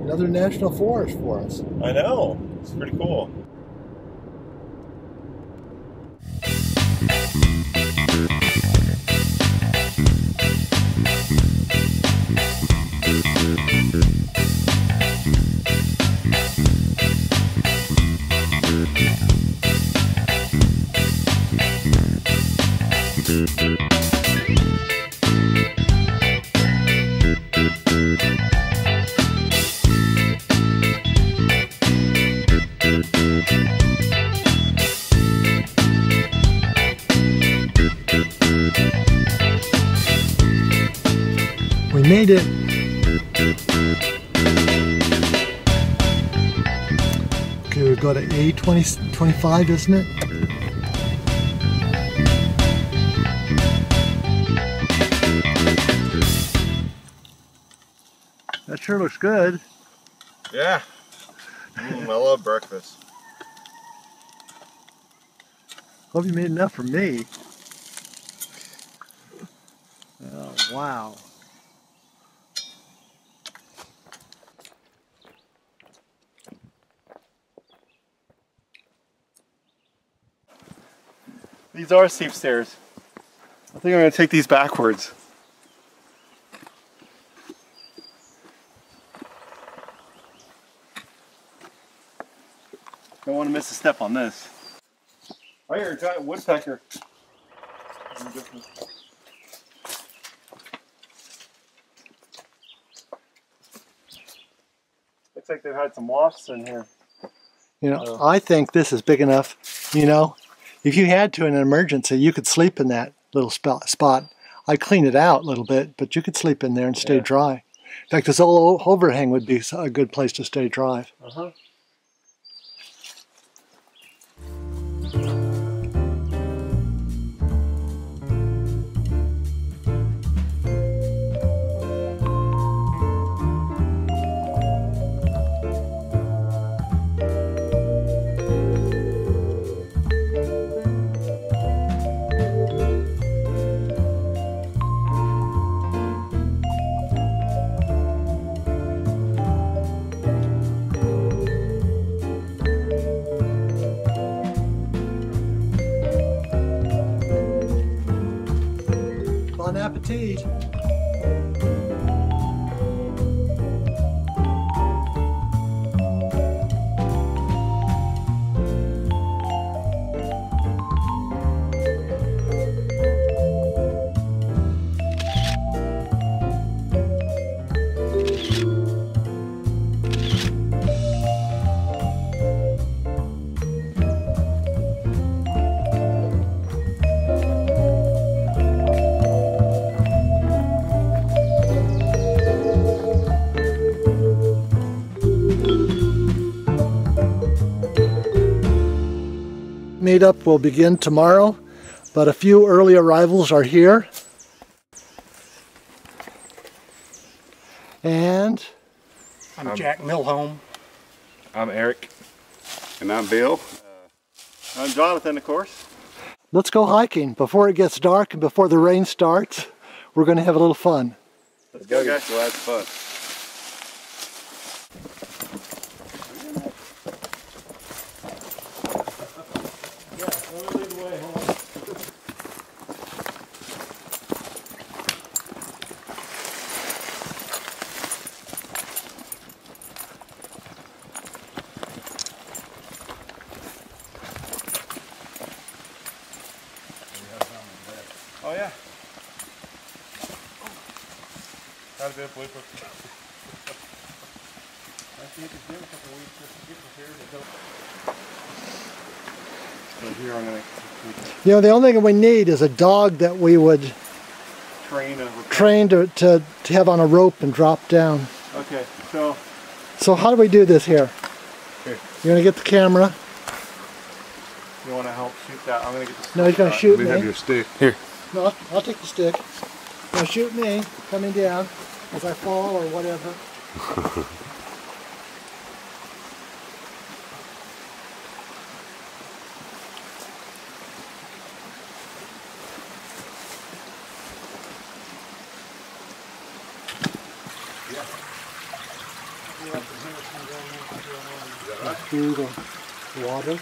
Another national forest for us. I know. It's pretty cool. We made it. Okay, we've got an A25, isn't it? That sure looks good. Yeah. I love breakfast. Hope you made enough for me. Oh, wow. These are steep stairs. I think I'm going to take these backwards. Don't want to miss a step on this. I hear a giant woodpecker. Looks like they've had some wasps in here. You know, I think this is big enough, you know, if you had to in an emergency, you could sleep in that little spot. I'd clean it out a little bit, but you could sleep in there and stay dry. In fact, this old overhang would be a good place to stay dry. Uh-huh. Bon appetit. Meetup will begin tomorrow, but a few early arrivals are here. And I'm Jack Milholm. I'm Eric. And I'm Bill. I'm Jonathan, of course. let's go hiking before it gets dark and before the rain starts. We're going to have a little fun. Let's go, guys. We'll have fun. Oh yeah. That'd be a blooper. I think it's been a couple weeks just to get prepared to go. So here I'm gonna. You know, the only thing we need is a dog that we would train to have on a rope and drop down. Okay, so. So how do we do this here? Here. You're gonna get the camera. You want to help shoot that? I'm gonna get the. No, he's gonna shoot me. We have your stick. Here. No, I'll take the stick. Now shoot me, coming down, as I fall or whatever. through the water.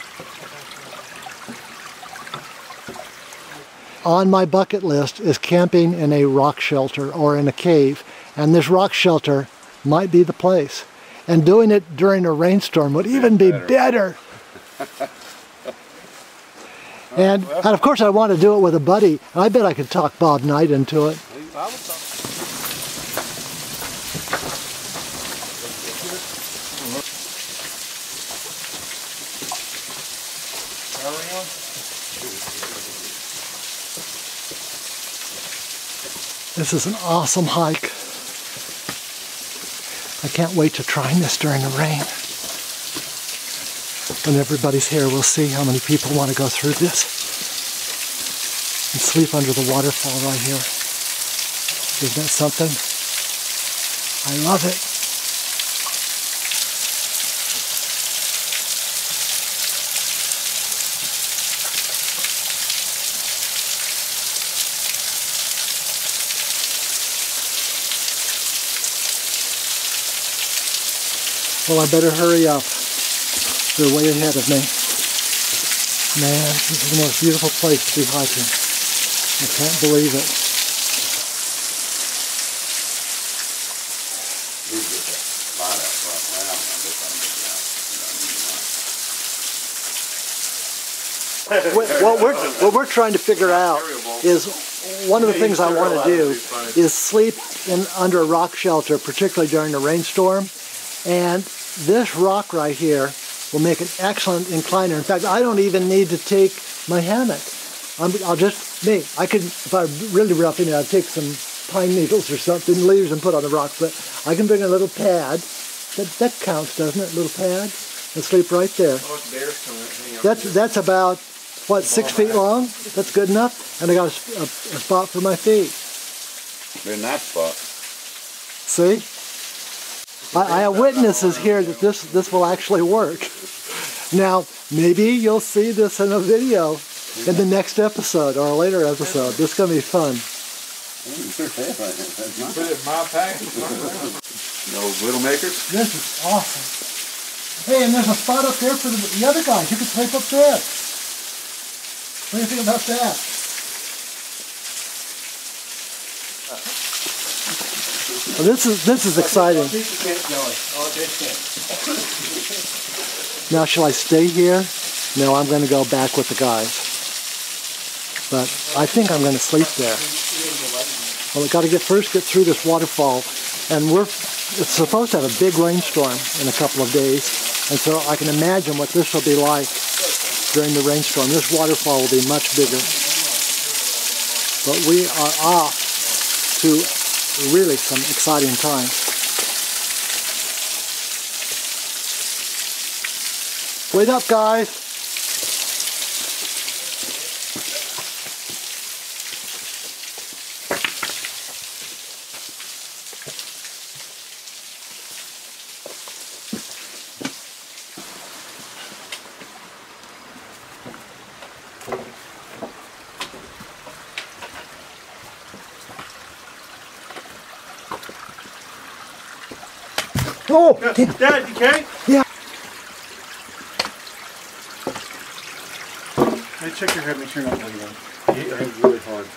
On my bucket list is camping in a rock shelter or in a cave, and this rock shelter might be the place. And doing it during a rainstorm would even be better. And of course I want to do it with a buddy. I bet I could talk Bob Knight into it. This is an awesome hike. I can't wait to try this during the rain. When everybody's here, we'll see how many people want to go through this and sleep under the waterfall right here. Isn't that something? I love it. Well, I better hurry up. They're way ahead of me. Man, this is the most beautiful place to be hiking. I can't believe it. What we're trying to figure out is one of the things I want to do is sleep under a rock shelter, particularly during a rainstorm. And this rock right here will make an excellent incliner. In fact, I don't even need to take my hammock. I could, if I'm really roughing it, I'd take some pine needles or something, leaves, and put on the rock. But I can bring a little pad. That counts, doesn't it? A little pad, and sleep right there. That's about, what, 6 feet long? That's good enough. And I got a spot for my feet. Very nice spot. See? I have witnesses here that this will actually work. Now, maybe you'll see this in a video in the next episode or a later episode. This is going to be fun. Put it in my pack. No Widowmakers? This is awesome. Hey, and there's a spot up there for the other guys. You can sleep up there. What do you think about that? Well, this is exciting. Now, shall I stay here? No, I'm going to go back with the guys. But I think I'm going to sleep there. Well, we've got to first get through this waterfall, and it's supposed to have a big rainstorm in a couple of days, and so I can imagine what this will be like during the rainstorm. This waterfall will be much bigger. But we are off to really some exciting times. Wait up, guys. Oh, Dad, you okay? Yeah. Hey, check your head, make sure you're not bleeding. It's really hard.